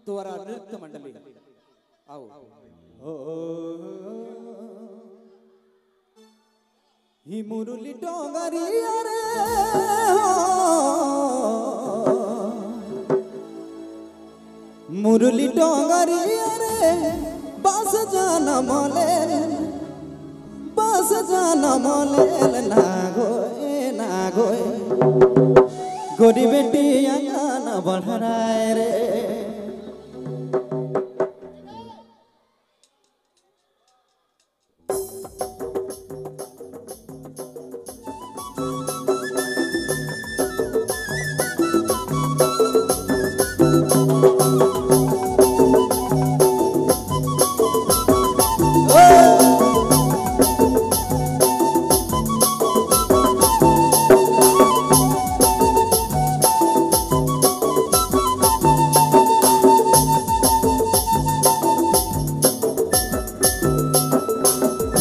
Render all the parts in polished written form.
द्वारा नृत्य मंडली आओ ही मुरली डोंगरी रे मुरली डोंगरी रे बस जाना मोले ना गोए गोरी बेटी अंगाना बढ़ रहा रे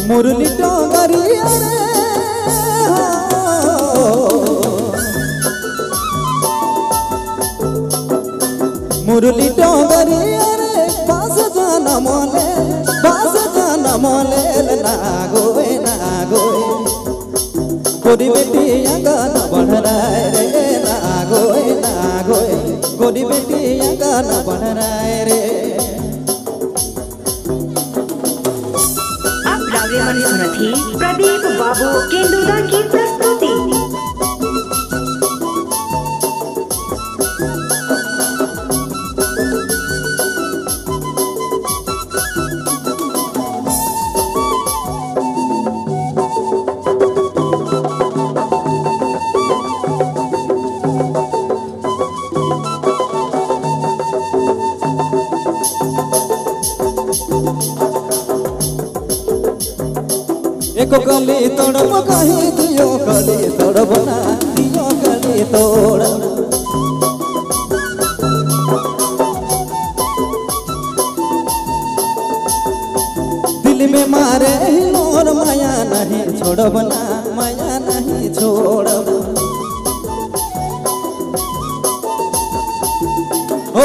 मुरली डोंगरी रे मुरली डोंगरी रे पास जाना मोले ना गोए गोरी बेटी गाना बढ़ रहा रे ना गोए गोरी बेटी गाना बढ़ रहा रे प्रदीप बाबू केंदुला की प्रस्तुति। एको गली तोड़ब कहीं दियो गली तोड़ब ना दियो गली तोड़ दिल में मारे मोर माया नहीं छोड़ब ना माया नहीं छोड़ब ओ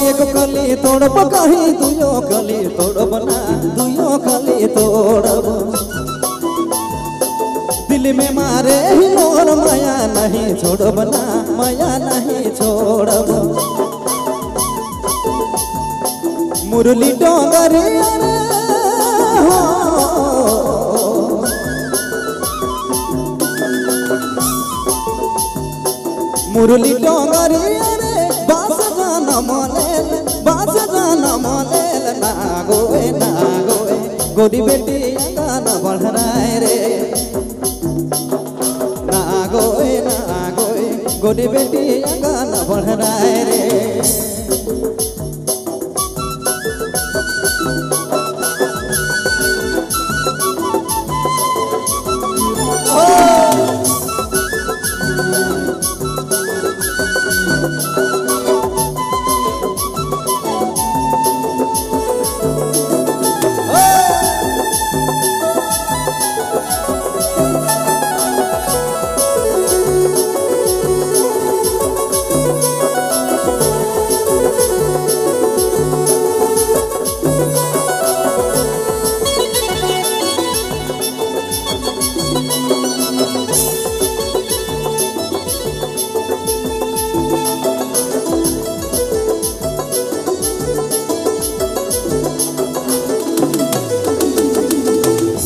एको गली तोड़ब कहीं दियो गली तोड़ब ना दियो गली तोड़ब दिल में मारे मोर माया नहीं छोड़ब ना माया नहीं छोड़ब मुरली डोंगरी रे मुरली डोंगरी रे बास जाना मोले ना गोए गोरी बेटी गाना बढ़ रहा रे गोरी बेटी गाना बढ़ रहा रे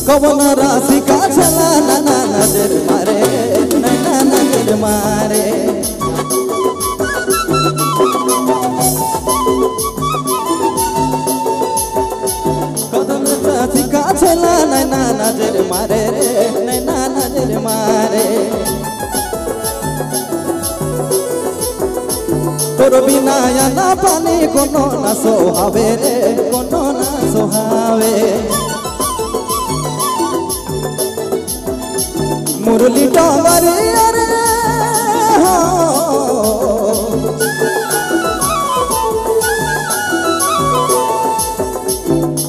कवन राशि का चला नाना नजर मारे कवन राशि का चला नैना नजर मारे रे नैना नजर मारे तोर बिना ना पानी कोनो ना सोहावे रे कोनो ना सोहावे मुरली डोंगरी रे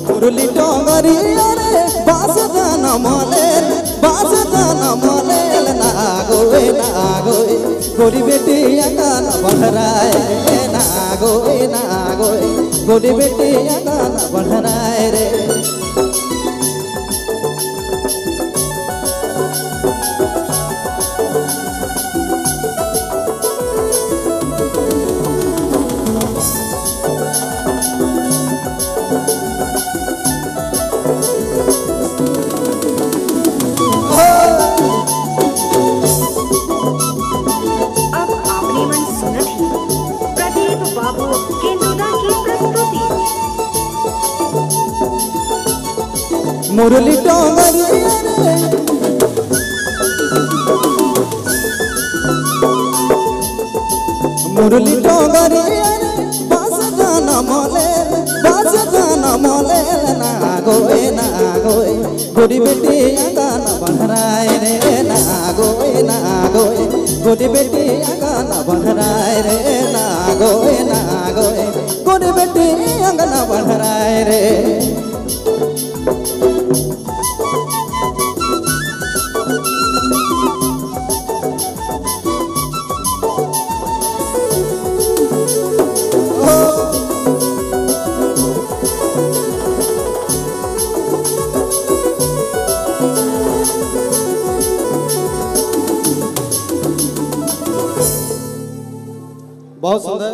मुरली डोंगरी रे बास जाना मोले ना गोए गोरी बेटी गाना बढ़ रहा है ना गोए ना गोए गोरी बेटी गाना बढ़ाए रे बाबू केंदुदा की प्रस्तुति मुरली टोंगरिया रे मुरली टोंगरिया रे बास गाना मोले ना गोए गोरी बेटी गाना बढ़ाए रे ना गोए गोरी बेटी गाना बढ़ाए रे ना गोए गोरी बेटी गाना बढ़ाए रे बहुत सुंदर।